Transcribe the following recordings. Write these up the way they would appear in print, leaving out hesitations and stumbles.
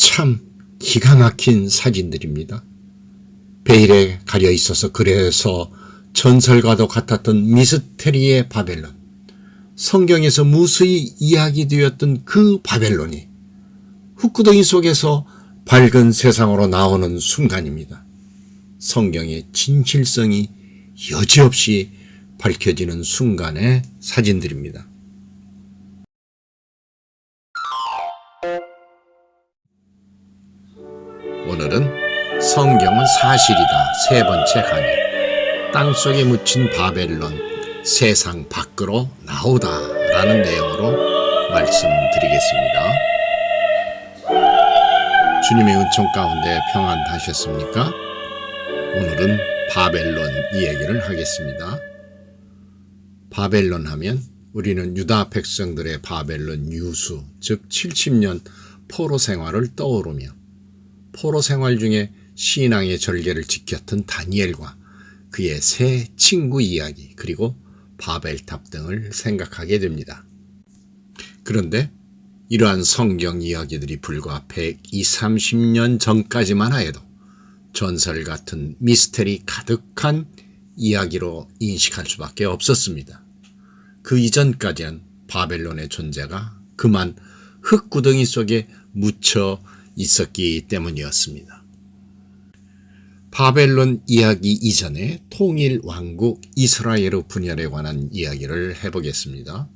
참 기가 막힌 사진들입니다. 베일에 가려 있어서 그래서 전설과도 같았던 미스테리의 바벨론, 성경에서 무수히 이야기되었던 그 바벨론이 흙구덩이 속에서 밝은 세상으로 나오는 순간입니다. 성경의 진실성이 여지없이 밝혀지는 순간의 사진들입니다. 오늘은 성경은 사실이다 세 번째 강의, 땅속에 묻힌 바벨론 세상 밖으로 나오다 라는 내용으로 말씀드리겠습니다. 주님의 은총 가운데 평안하셨습니까? 오늘은 바벨론 이야기를 하겠습니다. 바벨론 하면 우리는 유다 백성들의 바벨론 유수, 즉 70년 포로 생활을 떠오르며 포로 생활 중에 신앙의 절개를 지켰던 다니엘과 그의 세 친구 이야기, 그리고 바벨탑 등을 생각하게 됩니다. 그런데 이러한 성경 이야기들이 불과 120~130년 전까지만 하여도 전설 같은 미스터리 가득한 이야기로 인식할 수밖에 없었습니다. 그 이전까지는 바벨론의 존재가 그만 흙구덩이 속에 묻혀 있었기 때문이었습니다. 바벨론 이야기 이전에 통일 왕국 이스라엘의 분열에 관한 이야기를 해보겠습니다.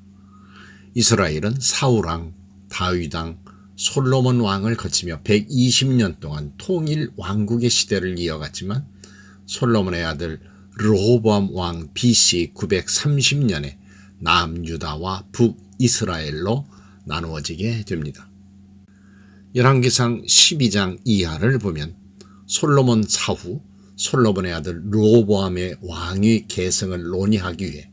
이스라엘은 사울왕, 다윗왕, 솔로몬 왕을 거치며 120년 동안 통일 왕국의 시대를 이어갔지만 솔로몬의 아들 르호보암 왕 BC 930년에 남유다와 북이스라엘로 나누어지게 됩니다. 열왕기상 12장 이하를 보면 솔로몬 사후 솔로몬의 아들 르호보암의 왕위 계승을 논의하기 위해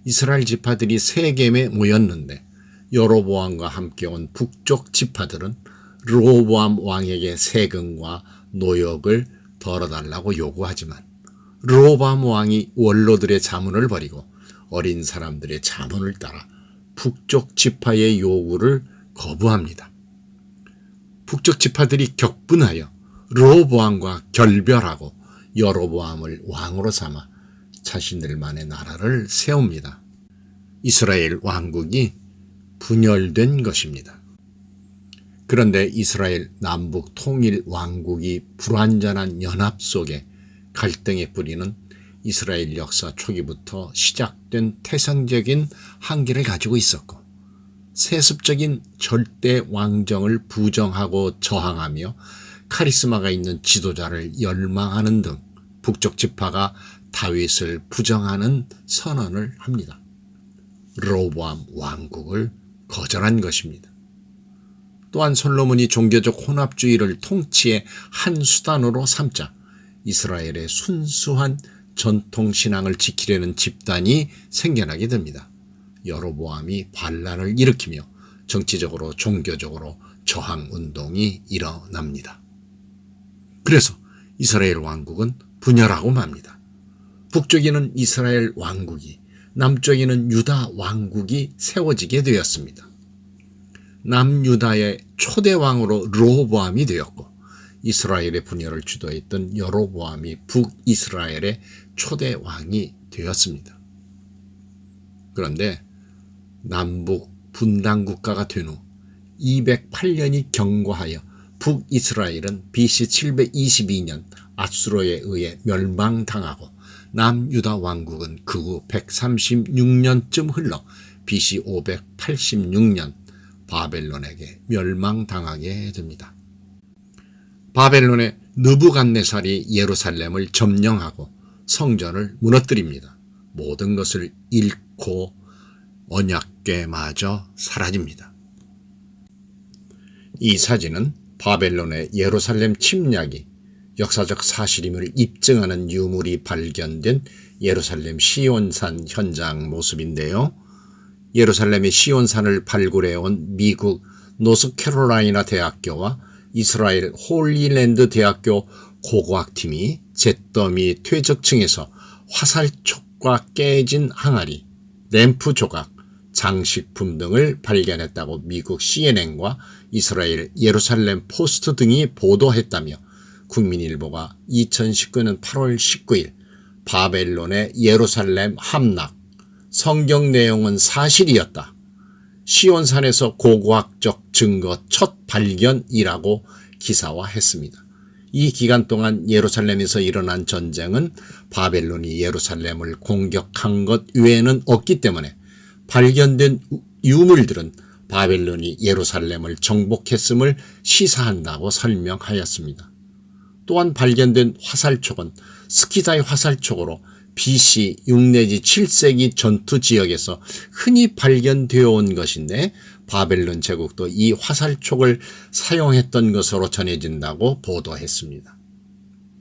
이스라엘 지파들이 세겜에 모였는데 여로보암과 함께 온 북쪽 지파들은 르호보암 왕에게 세금과 노역을 덜어달라고 요구하지만 르호보암 왕이 원로들의 자문을 버리고 어린 사람들의 자문을 따라 북쪽 지파의 요구를 거부합니다. 북쪽 지파들이 격분하여 르호보암과 결별하고 여로보암을 왕으로 삼아 자신들만의 나라를 세웁니다. 이스라엘 왕국이 분열된 것입니다. 그런데 이스라엘 남북 통일 왕국이 불완전한 연합 속에 갈등의 뿌리는 이스라엘 역사 초기부터 시작된 태생적인 한계를 가지고 있었고 세습적인 절대 왕정을 부정하고 저항하며 카리스마가 있는 지도자를 열망하는 등 북쪽 지파가 다윗을 부정하는 선언을 합니다. 르호보암 왕국을 거절한 것입니다. 또한 솔로몬이 종교적 혼합주의를 통치의 한 수단으로 삼자 이스라엘의 순수한 전통신앙을 지키려는 집단이 생겨나게 됩니다. 여로보암이 반란을 일으키며 정치적으로 종교적으로 저항운동이 일어납니다. 그래서 이스라엘 왕국은 분열하고 맙니다. 북쪽에는 이스라엘 왕국이, 남쪽에는 유다 왕국이 세워지게 되었습니다. 남유다의 초대 왕으로 르호보암이 되었고 이스라엘의 분열을 주도했던 여로보암이 북이스라엘의 초대 왕이 되었습니다. 그런데 남북 분단 국가가 된 후 208년이 경과하여 북이스라엘은 BC 722년 아수르에 의해 멸망당하고 남유다 왕국은 그 후 136년쯤 흘러 BC 586년 바벨론에게 멸망당하게 됩니다. 바벨론의 느부갓네살이 예루살렘을 점령하고 성전을 무너뜨립니다. 모든 것을 잃고 언약궤마저 사라집니다. 이 사진은 바벨론의 예루살렘 침략이 역사적 사실임을 입증하는 유물이 발견된 예루살렘 시온산 현장 모습인데요. 예루살렘의 시온산을 발굴해온 미국 노스캐롤라이나 대학교와 이스라엘 홀리랜드 대학교 고고학팀이 잿더미 퇴적층에서 화살촉과 깨진 항아리, 램프 조각, 장식품 등을 발견했다고 미국 CNN과 이스라엘 예루살렘 포스트 등이 보도했다며 국민일보가 2019년 8월 19일 바벨론의 예루살렘 함락, 성경 내용은 사실이었다. 시온산에서 고고학적 증거 첫 발견이라고 기사화했습니다. 이 기간 동안 예루살렘에서 일어난 전쟁은 바벨론이 예루살렘을 공격한 것 외에는 없기 때문에 발견된 유물들은 바벨론이 예루살렘을 정복했음을 시사한다고 설명하였습니다. 또한 발견된 화살촉은 스키다의 화살촉으로 BC 6 내지 7세기 전투 지역에서 흔히 발견되어 온 것인데 바벨론 제국도 이 화살촉을 사용했던 것으로 전해진다고 보도했습니다.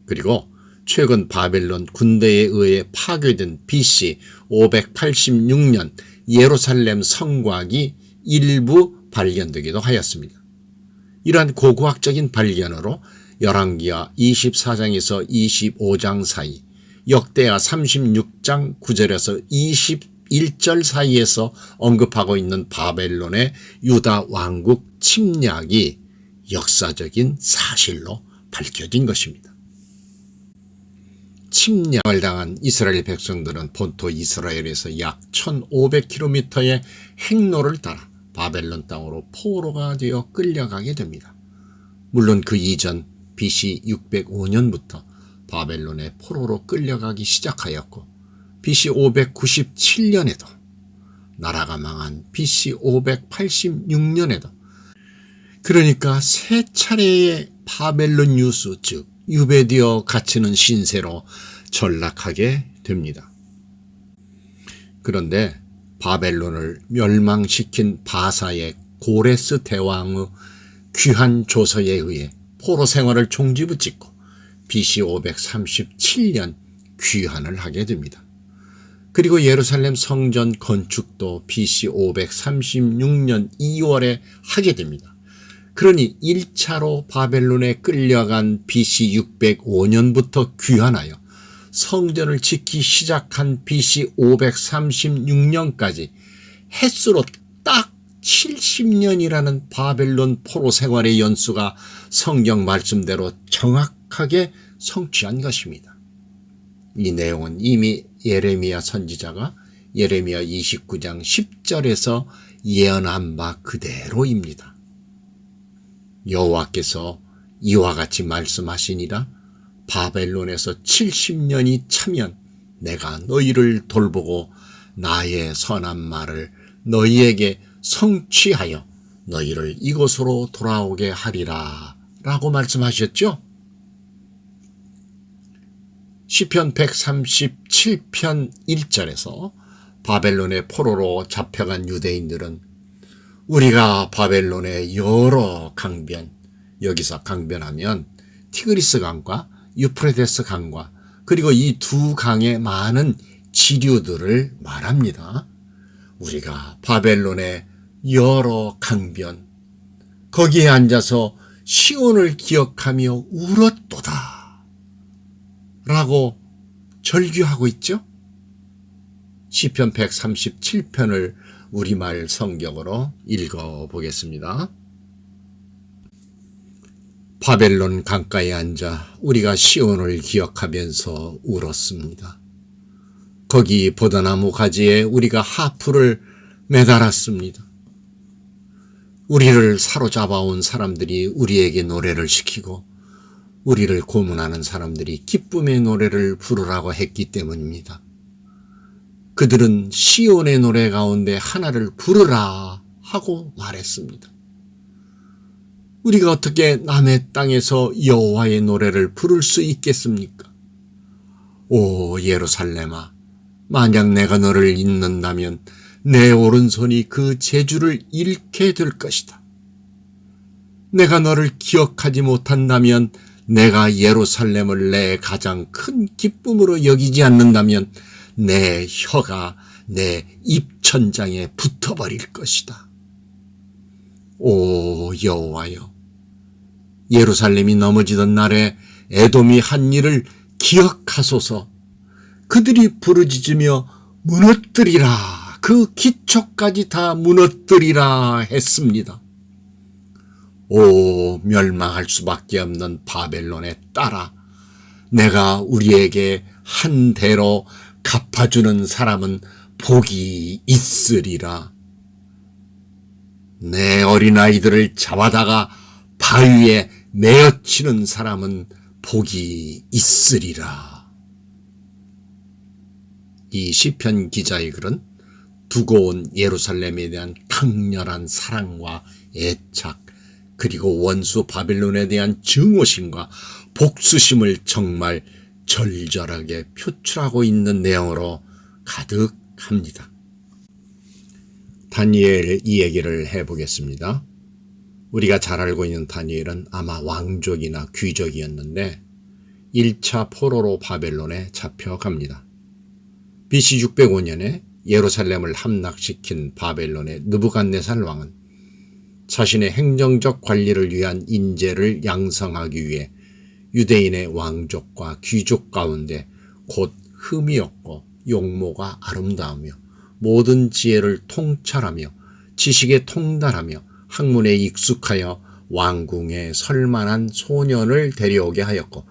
그리고 최근 바벨론 군대에 의해 파괴된 BC 586년 예루살렘 성곽이 일부 발견되기도 하였습니다. 이러한 고고학적인 발견으로 열왕기하 24장에서 25장 사이, 역대하 36장 9절에서 21절 사이에서 언급하고 있는 바벨론의 유다 왕국 침략이 역사적인 사실로 밝혀진 것입니다. 침략을 당한 이스라엘 백성들은 본토 이스라엘에서 약 1500km의 행로를 따라 바벨론 땅으로 포로가 되어 끌려가게 됩니다. 물론 그 이전 BC 605년부터 바벨론의 포로로 끌려가기 시작하였고 BC 597년에도 나라가 망한 BC 586년에도 그러니까 세 차례의 바벨론 유수 즉 유배되어 갇히는 신세로 전락하게 됩니다. 그런데 바벨론을 멸망시킨 바사의 고레스 대왕의 귀한 조서에 의해 포로 생활을 종지부짓고 BC 537년 귀환을 하게 됩니다. 그리고 예루살렘 성전 건축도 BC 536년 2월에 하게 됩니다. 그러니 1차로 바벨론에 끌려간 BC 605년부터 귀환하여 성전을 짓기 시작한 BC 536년까지 햇수로 딱 70년이라는 바벨론 포로 생활의 연수가 성경 말씀대로 정확하게 성취한 것입니다. 이 내용은 이미 예레미야 선지자가 예레미야 29장 10절에서 예언한 바 그대로입니다. 여호와께서 이와 같이 말씀하시니라. 바벨론에서 70년이 차면 내가 너희를 돌보고 나의 선한 말을 너희에게 성취하여 너희를 이곳으로 돌아오게 하리라 라고 말씀하셨죠. 시편 137편 1절에서 바벨론의 포로로 잡혀간 유대인들은 우리가 바벨론의 여러 강변, 여기서 강변하면 티그리스 강과 유프라테스 강과 그리고 이 두 강의 많은 지류들을 말합니다. 우리가 바벨론의 여러 강변, 거기에 앉아서 시온을 기억하며 울었도다 라고 절규하고 있죠. 시편 137편을 우리말 성경으로 읽어보겠습니다. 바벨론 강가에 앉아 우리가 시온을 기억하면서 울었습니다. 거기 보다나무 가지에 우리가 하프를 매달았습니다. 우리를 사로잡아온 사람들이 우리에게 노래를 시키고 우리를 고문하는 사람들이 기쁨의 노래를 부르라고 했기 때문입니다. 그들은 시온의 노래 가운데 하나를 부르라 하고 말했습니다. 우리가 어떻게 남의 땅에서 여호와의 노래를 부를 수 있겠습니까? 오 예루살렘아, 만약 내가 너를 잊는다면 내 오른손이 그 재주를 잃게 될 것이다. 내가 너를 기억하지 못한다면, 내가 예루살렘을 내 가장 큰 기쁨으로 여기지 않는다면 내 혀가 내 입천장에 붙어버릴 것이다. 오 여호와여, 예루살렘이 넘어지던 날에 에돔이 한 일을 기억하소서. 그들이 부르짖으며 무너뜨리라 그 기초까지 다 무너뜨리라 했습니다. 오, 멸망할 수밖에 없는 바벨론의 딸아, 내가 우리에게 한 대로 갚아주는 사람은 복이 있으리라. 내 어린아이들을 잡아다가 바위에 내어치는 사람은 복이 있으리라. 이 시편 기자의 글은 두고 온 예루살렘에 대한 강렬한 사랑과 애착, 그리고 원수 바벨론에 대한 증오심과 복수심을 정말 절절하게 표출하고 있는 내용으로 가득합니다. 다니엘 이야기를 해보겠습니다. 우리가 잘 알고 있는 다니엘은 아마 왕족이나 귀족이었는데 1차 포로로 바벨론에 잡혀갑니다. BC 605년에 예루살렘을 함락시킨 바벨론의 느부갓네살 왕은 자신의 행정적 관리를 위한 인재를 양성하기 위해 유대인의 왕족과 귀족 가운데 곧 흠이 없고 용모가 아름다우며 모든 지혜를 통찰하며 지식에 통달하며 학문에 익숙하여 왕궁에 설만한 소년을 데려오게 하였고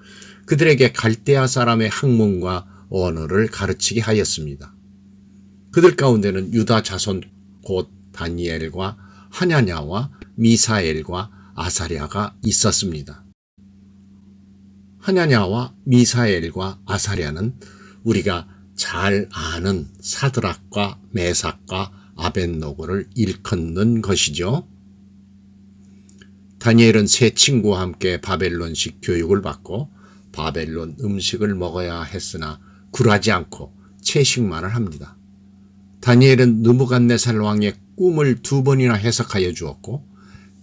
그들에게 갈대아 사람의 학문과 언어를 가르치게 하였습니다. 그들 가운데는 유다 자손 곧 다니엘과 하냐냐와 미사엘과 아사랴가 있었습니다. 하냐냐와 미사엘과 아사랴는 우리가 잘 아는 사드락과 메삭과 아벳노고를 일컫는 것이죠. 다니엘은 세 친구와 함께 바벨론식 교육을 받고 바벨론 음식을 먹어야 했으나 굴하지 않고 채식만을 합니다. 다니엘은 느부갓네살 왕의 꿈을 2번이나 해석하여 주었고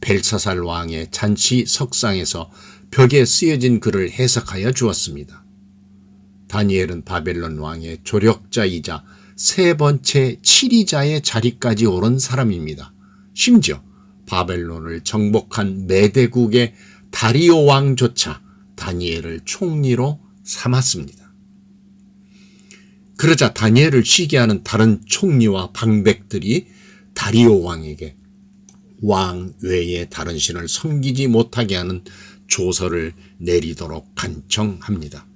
벨사살 왕의 잔치 석상에서 벽에 쓰여진 글을 해석하여 주었습니다. 다니엘은 바벨론 왕의 조력자이자 3번째 치리자의 자리까지 오른 사람입니다. 심지어 바벨론을 정복한 메대국의 다리오 왕조차 다니엘을 총리로 삼았습니다. 그러자 다니엘을 쉬게 하는 다른 총리와 방백들이 다리오 왕에게 왕 외에 다른 신을 섬기지 못하게 하는 조서를 내리도록 간청합니다.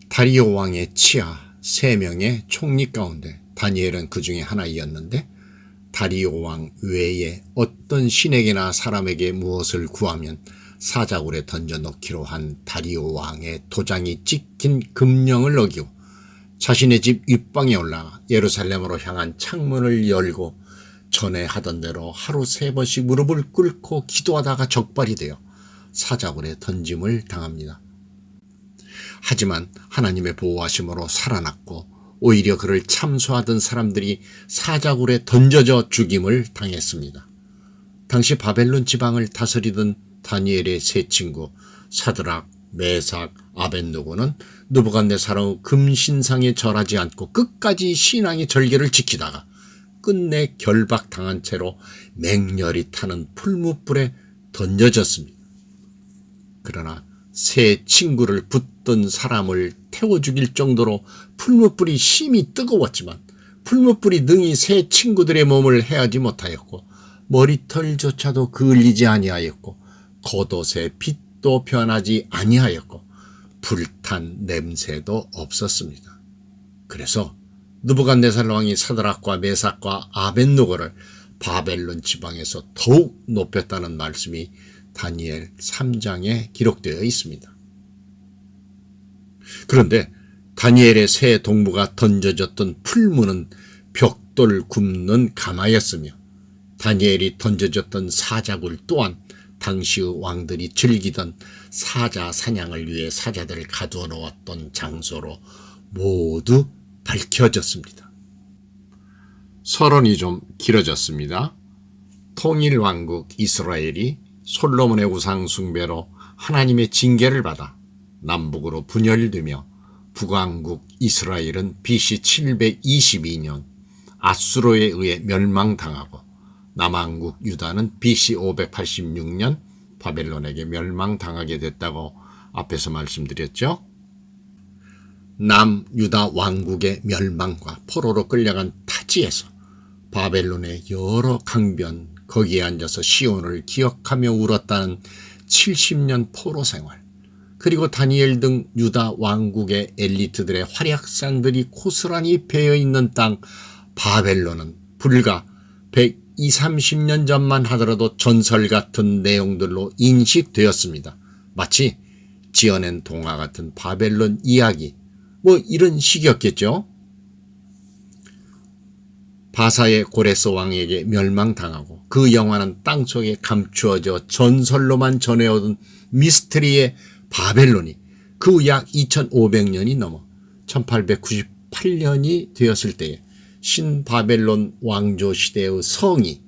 다리오 왕의 치하 3명의 총리 가운데 다니엘은 그 중에 하나이었는데 다리오 왕 외에 어떤 신에게나 사람에게 무엇을 구하면 사자굴에 던져놓기로 한 다리오 왕의 도장이 찍힌 금령을 어기고 자신의 집 윗방에 올라가 예루살렘으로 향한 창문을 열고 전에 하던 대로 하루 3번씩 무릎을 꿇고 기도하다가 적발이 되어 사자굴에 던짐을 당합니다. 하지만 하나님의 보호하심으로 살아났고 오히려 그를 참소하던 사람들이 사자굴에 던져져 죽임을 당했습니다. 당시 바벨론 지방을 다스리던 다니엘의 세 친구 사드락, 메삭, 아벳노고는 느부갓네살의 금신상에 절하지 않고 끝까지 신앙의 절개를 지키다가 끝내 결박당한 채로 맹렬히 타는 풀무불에 던져졌습니다. 그러나 세 친구를 붙든 사람을 태워 죽일 정도로 풀무불이 심히 뜨거웠지만 풀무불이 능히 세 친구들의 몸을 해하지 못하였고 머리털조차도 그을리지 아니하였고 겉옷의 빛도 변하지 아니하였고 불탄 냄새도 없었습니다. 그래서 느부갓네살 왕이 사드락과 메삭과 아벳노고를 바벨론 지방에서 더욱 높였다는 말씀이 다니엘 3장에 기록되어 있습니다. 그런데 다니엘의 세 동무가 던져졌던 풀무는 벽돌 굽는 가마였으며 다니엘이 던져졌던 사자굴 또한 당시의 왕들이 즐기던 사자 사냥을 위해 사자들을 가두어 놓았던 장소로 모두 밝혀졌습니다. 서론이 좀 길어졌습니다. 통일왕국 이스라엘이 솔로몬의 우상 숭배로 하나님의 징계를 받아 남북으로 분열되며 북왕국 이스라엘은 BC 722년 아수르에 의해 멸망당하고 남왕국 유다는 BC 586년 바벨론에게 멸망당하게 됐다고 앞에서 말씀드렸죠. 남유다 왕국의 멸망과 포로로 끌려간 타지에서 바벨론의 여러 강변 거기에 앉아서 시온을 기억하며 울었다는 70년 포로 생활, 그리고 다니엘 등 유다 왕국의 엘리트들의 활약상들이 고스란히 배어있는 땅 바벨론은 불과 120~130년 전만 하더라도 전설 같은 내용들로 인식되었습니다. 마치 지어낸 동화 같은 바벨론 이야기, 이런 식이었겠죠. 바사의 고레스 왕에게 멸망당하고 그 영화는 땅속에 감추어져 전설로만 전해오던 미스터리의 바벨론이 그 후 약 2500년이 넘어 1898년이 되었을 때에 신바벨론 왕조 시대의 성이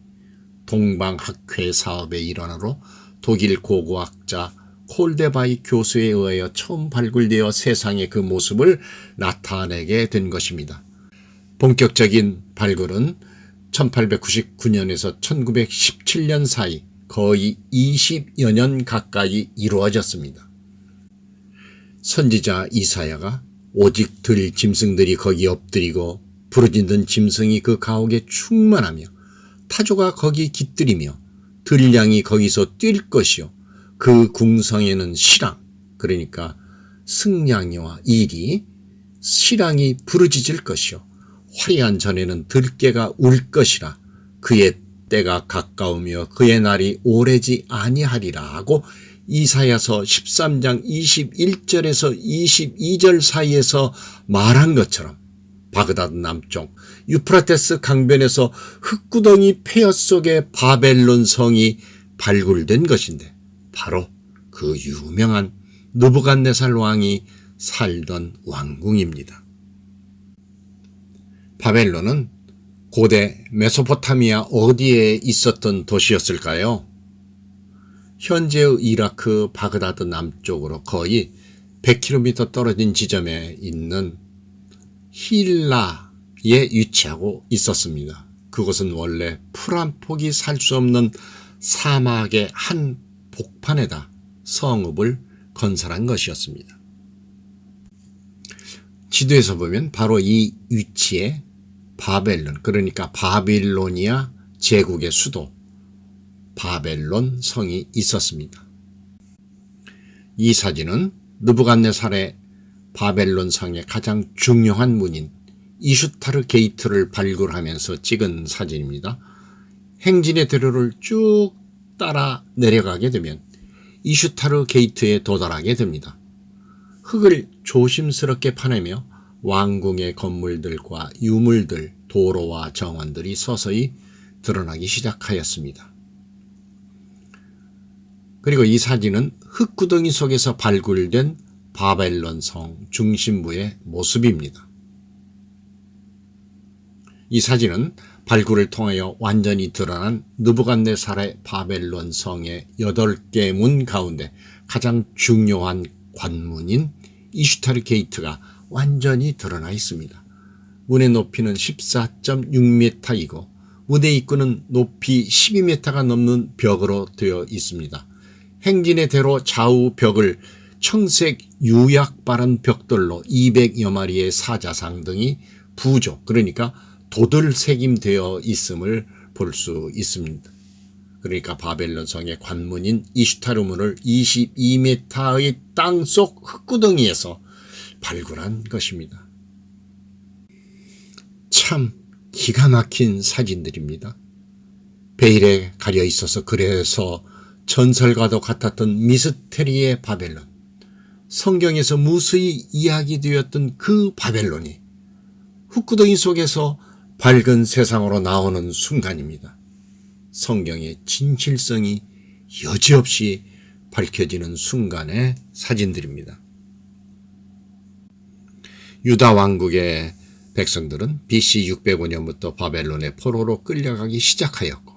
동방학회 사업의 일환으로 독일 고고학자 콜데바이 교수에 의하여 처음 발굴되어 세상에 그 모습을 나타내게 된 것입니다. 본격적인 발굴은 1899년에서 1917년 사이 거의 20여 년 가까이 이루어졌습니다. 선지자 이사야가 오직 들 짐승들이 거기 엎드리고 부르짖는 짐승이 그 가옥에 충만하며 타조가 거기 깃들이며 들량이 거기서 뛸 것이요 그 궁성에는 시랑, 그러니까 승냥이와 일이, 시랑이 부르짖을 것이요 화려한 전에는 들깨가 울 것이라 그의 때가 가까우며 그의 날이 오래지 아니하리라 하고 이사야서 13장 21절에서 22절 사이에서 말한 것처럼 바그다드 남쪽 유프라테스 강변에서 흙구덩이 폐허 속에 바벨론 성이 발굴된 것인데 바로 그 유명한 느부갓네살 왕이 살던 왕궁입니다. 바벨론은 고대 메소포타미아 어디에 있었던 도시였을까요? 현재의 이라크 바그다드 남쪽으로 거의 100km 떨어진 지점에 있는 힐라에 위치하고 있었습니다. 그곳은 원래 풀 한 폭이 살 수 없는 사막의 한 복판에다 성읍을 건설한 것이었습니다. 지도에서 보면 바로 이 위치에 바벨론, 그러니까 바빌로니아 제국의 수도 바벨론 성이 있었습니다. 이 사진은 느부갓네살의 바벨론 성의 가장 중요한 문인 이슈타르 게이트를 발굴하면서 찍은 사진입니다. 행진의 대로를 쭉 따라 내려가게 되면 이슈타르 게이트에 도달하게 됩니다. 흙을 조심스럽게 파내며 왕궁의 건물들과 유물들, 도로와 정원들이 서서히 드러나기 시작하였습니다. 그리고 이 사진은 흙구덩이 속에서 발굴된 바벨론 성 중심부의 모습입니다. 이 사진은 발굴을 통하여 완전히 드러난 느부갓네살의 바벨론 성의 8개 문 가운데 가장 중요한 관문인 이슈타르 게이트가 완전히 드러나 있습니다. 문의 높이는 14.6m이고 문의 입구는 높이 12m가 넘는 벽으로 되어 있습니다. 행진의 대로 좌우 벽을 청색 유약 바른 벽돌로 200여 마리의 사자상 등이 부조, 그러니까 도들 새김되어 있음을 볼 수 있습니다. 그러니까 바벨론 성의 관문인 이슈타르 문을 22m의 땅속 흙구덩이에서 발굴한 것입니다. 참 기가 막힌 사진들입니다. 베일에 가려 있어서 그래서 전설과도 같았던 미스테리의 바벨론, 성경에서 무수히 이야기되었던 그 바벨론이 흙구덩이 속에서 밝은 세상으로 나오는 순간입니다. 성경의 진실성이 여지없이 밝혀지는 순간의 사진들입니다. 유다 왕국의 백성들은 BC 605년부터 바벨론의 포로로 끌려가기 시작하였고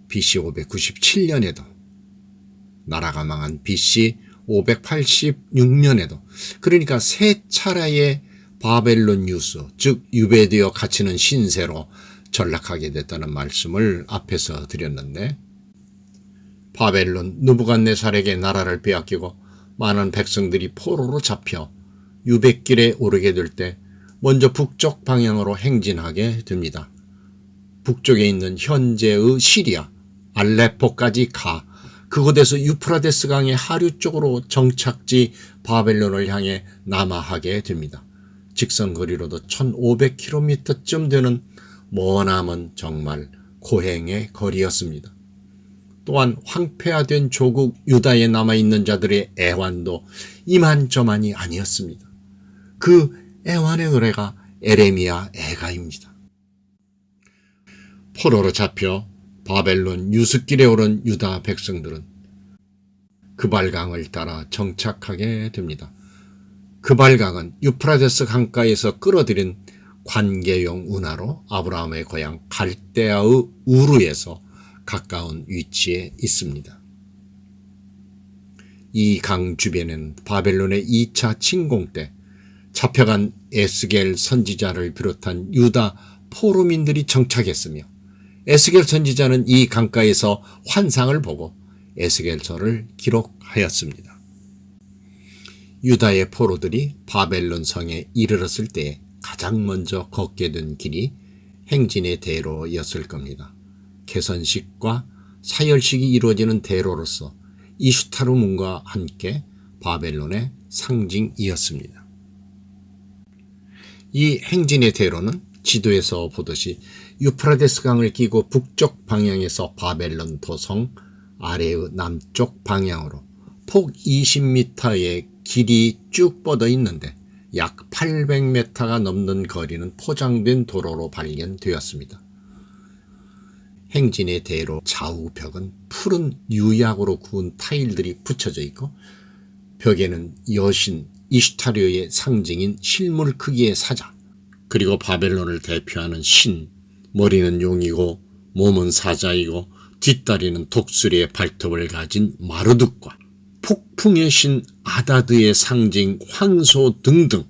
BC 597년에도 나라가 망한 BC 586년에도, 그러니까 세 차례의 바벨론 유수, 즉 유배되어 갇히는 신세로 전락하게 됐다는 말씀을 앞에서 드렸는데, 바벨론 느부갓네살에게 나라를 빼앗기고 많은 백성들이 포로로 잡혀 유백길에 오르게 될 때 먼저 북쪽 방향으로 행진하게 됩니다. 북쪽에 있는 현재의 시리아, 알레포까지 가 그곳에서 유프라데스 강의 하류 쪽으로 정착지 바벨론을 향해 남하하게 됩니다. 직선 거리로도 1500km쯤 되는 머나먼 정말 고행의 거리였습니다. 또한 황폐화된 조국 유다에 남아있는 자들의 애환도 이만저만이 아니었습니다. 그 애환의 노래가 에레미야 애가입니다. 포로로 잡혀 바벨론 유스길에 오른 유다 백성들은 그발강을 따라 정착하게 됩니다. 그발강은 유프라데스 강가에서 끌어들인 관계용 운하로 아브라함의 고향 갈대아의 우르에서 가까운 위치에 있습니다. 이 강 주변에는 바벨론의 2차 침공 때 잡혀간 에스겔 선지자를 비롯한 유다 포로민들이 정착했으며 에스겔 선지자는 이 강가에서 환상을 보고 에스겔서를 기록하였습니다. 유다의 포로들이 바벨론 성에 이르렀을 때에 가장 먼저 걷게 된 길이 행진의 대로였을 겁니다. 개선식과 사열식이 이루어지는 대로로서 이슈타르 문과 함께 바벨론의 상징이었습니다. 이 행진의 대로는 지도에서 보듯이 유프라데스 강을 끼고 북쪽 방향에서 바벨론 도성 아래의 남쪽 방향으로 폭 20m의 길이 쭉 뻗어 있는데 약 800m가 넘는 거리는 포장된 도로로 발견되었습니다. 행진의 대로 좌우 벽은 푸른 유약으로 구운 타일들이 붙여져 있고 벽에는 여신 이슈타르의 상징인 실물 크기의 사자 그리고 바벨론을 대표하는 신, 머리는 용이고 몸은 사자이고 뒷다리는 독수리의 발톱을 가진 마르둑과 폭풍의 신 아다드의 상징 황소 등등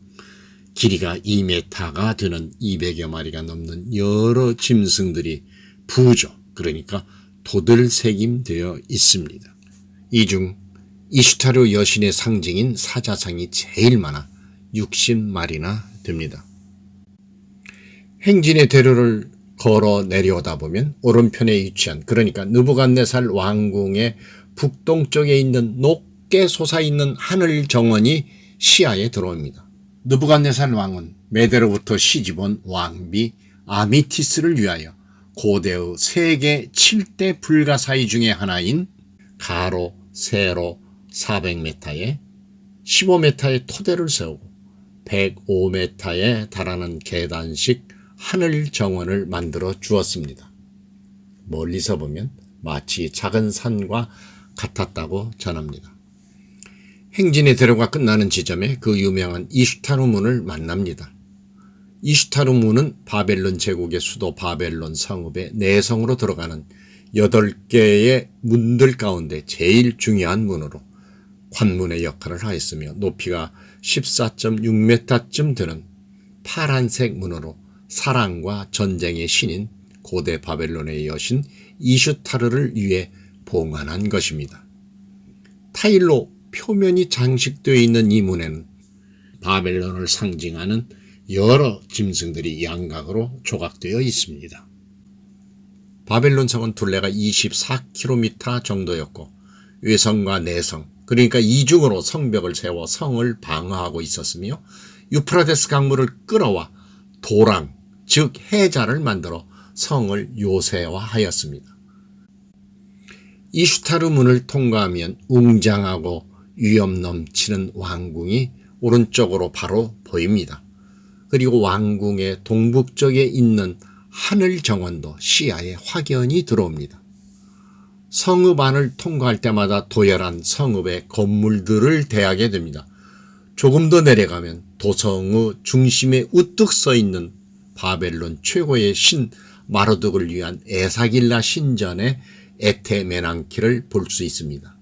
길이가 2m가 되는 200여 마리가 넘는 여러 짐승들이 부조, 그러니까 도들새김되어 있습니다. 이 중 이슈타르 여신의 상징인 사자상이 제일 많아 60마리나 됩니다. 행진의 대로를 걸어 내려오다 보면 오른편에 위치한 그러니까 느부갓네살 왕궁의 북동쪽에 있는 높게 솟아있는 하늘 정원이 시야에 들어옵니다. 느부갓네살 왕은 메대로부터 시집온 왕비 아미티스를 위하여 고대의 세계 7대 불가사의 중의 하나인 가로, 세로 400m에 15m의 토대를 세우고 105m에 달하는 계단식 하늘 정원을 만들어 주었습니다. 멀리서 보면 마치 작은 산과 같았다고 전합니다. 행진의 대로가 끝나는 지점에 그 유명한 이슈타르 문을 만납니다. 이슈타르 문은 바벨론 제국의 수도 바벨론 성읍의 내성으로 들어가는 8개의 문들 가운데 제일 중요한 문으로 관문의 역할을 하였으며 높이가 14.6m쯤 되는 파란색 문으로 사랑과 전쟁의 신인 고대 바벨론의 여신 이슈타르를 위해 봉헌한 것입니다. 타일로 표면이 장식되어 있는 이 문에는 바벨론을 상징하는 여러 짐승들이 양각으로 조각되어 있습니다. 바벨론 성은 둘레가 24km 정도였고 외성과 내성 그러니까 이중으로 성벽을 세워 성을 방어하고 있었으며 유프라데스 강물을 끌어와 도랑 즉 해자를 만들어 성을 요새화하였습니다. 이슈타르 문을 통과하면 웅장하고 위험 넘치는 왕궁이 오른쪽으로 바로 보입니다. 그리고 왕궁의 동북쪽에 있는 하늘 정원도 시야에 확연히 들어옵니다. 성읍 안을 통과할 때마다 도열한 성읍의 건물들을 대하게 됩니다. 조금 더 내려가면 도성의 중심에 우뚝 서 있는 바벨론 최고의 신 마르둑을 위한 에사길라 신전의 에테메낭키를 볼 수 있습니다.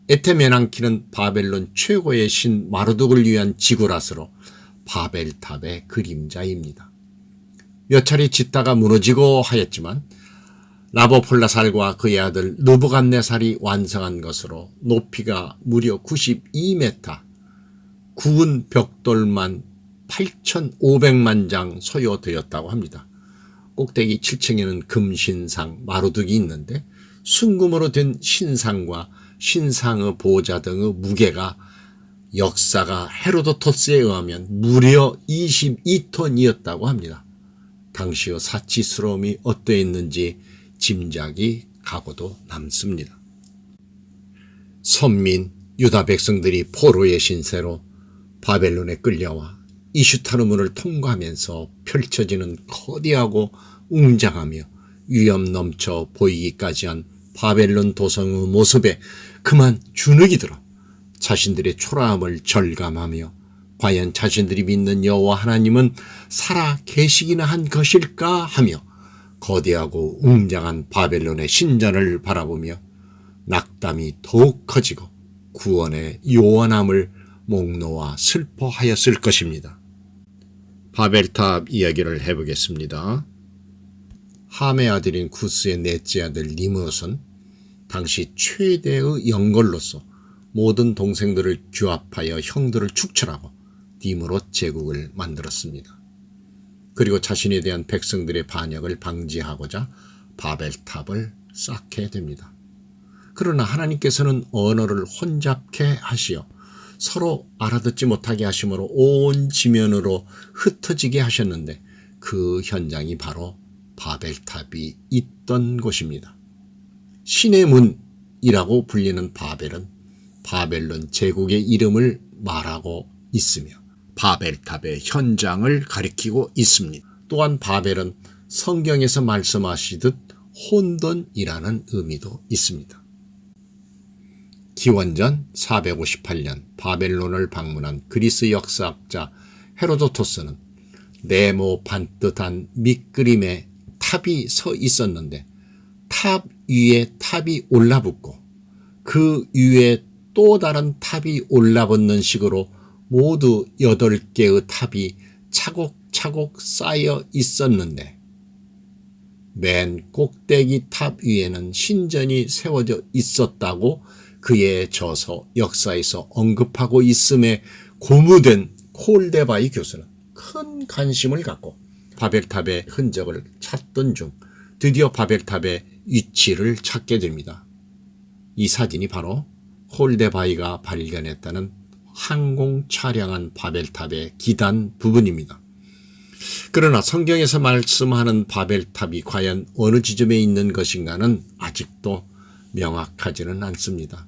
에테메낭키는 바벨론 최고의 신 마르둑을 위한 지구라스로 바벨탑의 그림자입니다. 몇 차례 짓다가 무너지고 하였지만 나보폴라살과 그의 아들 느부갓네살이 완성한 것으로 높이가 무려 92m, 구은 벽돌만 8,500만 장 소요되었다고 합니다. 꼭대기 7층에는 금신상, 마루둑이 있는데 순금으로 된 신상과 신상의 보좌 등의 무게가 역사가 헤로도토스에 의하면 무려 22톤이었다고 합니다. 당시의 사치스러움이 어떠했는지 짐작이 가고도 남습니다. 선민 유다 백성들이 포로의 신세로 바벨론에 끌려와 이슈타르문을 통과하면서 펼쳐지는 거대하고 웅장하며 위험 넘쳐 보이기까지 한 바벨론 도성의 모습에 그만 주눅이 들어 자신들의 초라함을 절감하며 과연 자신들이 믿는 여호와 하나님은 살아 계시기나 한 것일까 하며 거대하고 웅장한 바벨론의 신전을 바라보며 낙담이 더욱 커지고 구원의 요원함을 목 놓아 슬퍼하였을 것입니다. 바벨탑 이야기를 해보겠습니다. 함의 아들인 쿠스의 넷째 아들 니므롯은 당시 최대의 영걸로서 모든 동생들을 규합하여 형들을 축출하고 니므롯 제국을 만들었습니다. 그리고 자신에 대한 백성들의 반역을 방지하고자 바벨탑을 쌓게 됩니다. 그러나 하나님께서는 언어를 혼잡케 하시어 서로 알아듣지 못하게 하심으로 온 지면으로 흩어지게 하셨는데 그 현장이 바로 바벨탑이 있던 곳입니다. 신의 문이라고 불리는 바벨은 바벨론 제국의 이름을 말하고 있으며 바벨탑의 현장을 가리키고 있습니다. 또한 바벨은 성경에서 말씀하시듯 혼돈이라는 의미도 있습니다. 기원전 458년 바벨론을 방문한 그리스 역사학자 헤로도토스는 네모 반듯한 밑그림에 탑이 서 있었는데 탑 위에 탑이 올라붙고 그 위에 또 다른 탑이 올라붙는 식으로 모두 8개의 탑이 차곡차곡 쌓여 있었는데 맨 꼭대기 탑 위에는 신전이 세워져 있었다고 그의 저서 역사에서 언급하고 있음에 고무된 콜데바이 교수는 큰 관심을 갖고 바벨탑의 흔적을 찾던 중 드디어 바벨탑의 위치를 찾게 됩니다. 이 사진이 바로 콜데바이가 발견했다는 항공 촬영한 바벨탑의 기단 부분입니다. 그러나 성경에서 말씀하는 바벨탑이 과연 어느 지점에 있는 것인가는 아직도 명확하지는 않습니다.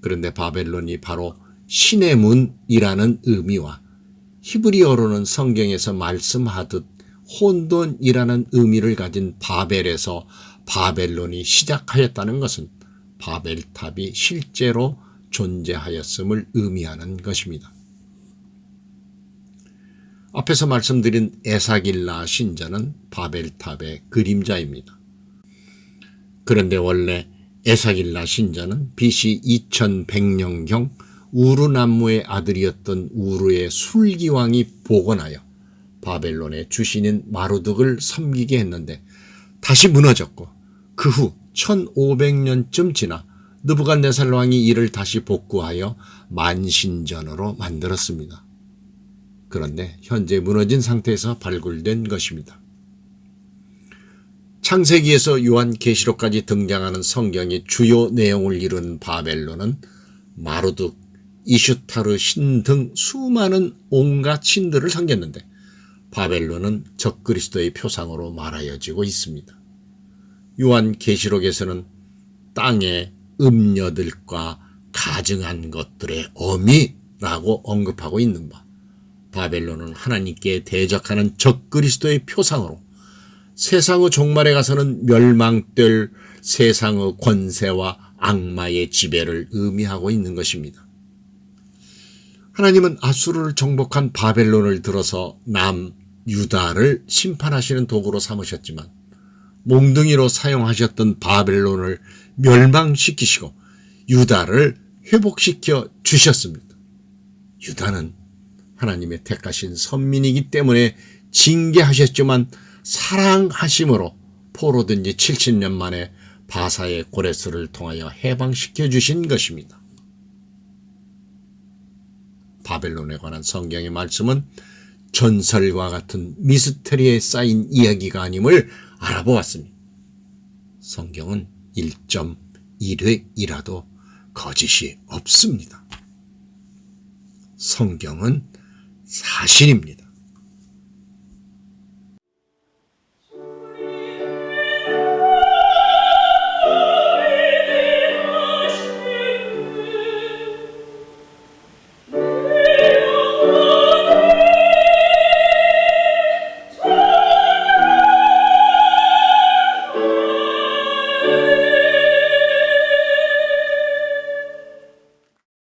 그런데 바벨론이 바로 신의 문이라는 의미와 히브리어로는 성경에서 말씀하듯 혼돈이라는 의미를 가진 바벨에서 바벨론이 시작하였다는 것은 바벨탑이 실제로 존재하였음을 의미하는 것입니다. 앞에서 말씀드린 에사길라 신전은 바벨탑의 그림자입니다. 그런데 원래 에사길라 신전은 BC 2100년경 우르남무의 아들이었던 우르의 술기왕이 복원하여 바벨론의 주신인 마루둑을 섬기게 했는데 다시 무너졌고 그 후 1500년쯤 지나 느부갓네살 왕이 이를 다시 복구하여 만신전으로 만들었습니다. 그런데 현재 무너진 상태에서 발굴된 것입니다. 창세기에서 요한계시록까지 등장하는 성경의 주요 내용을 이룬 바벨론은 마루둑, 이슈타르 신 등 수많은 온갖 신들을 섬겼는데 바벨론은 적그리스도의 표상으로 말하여지고 있습니다. 요한계시록에서는 땅의 음녀들과 가증한 것들의 어미라고 언급하고 있는 바 바벨론은 하나님께 대적하는 적그리스도의 표상으로 세상의 종말에 가서는 멸망될 세상의 권세와 악마의 지배를 의미하고 있는 것입니다. 하나님은 아수르를 정복한 바벨론을 들어서 남유다를 심판하시는 도구로 삼으셨지만 몽둥이로 사용하셨던 바벨론을 멸망시키시고 유다를 회복시켜 주셨습니다. 유다는 하나님의 택하신 선민이기 때문에 징계하셨지만 사랑하심으로 포로된 지 70년 만에 바사의 고레스를 통하여 해방시켜 주신 것입니다. 바벨론에 관한 성경의 말씀은 전설과 같은 미스터리에 쌓인 이야기가 아님을 알아보았습니다. 성경은 1.1회이라도 거짓이 없습니다. 성경은 사실입니다.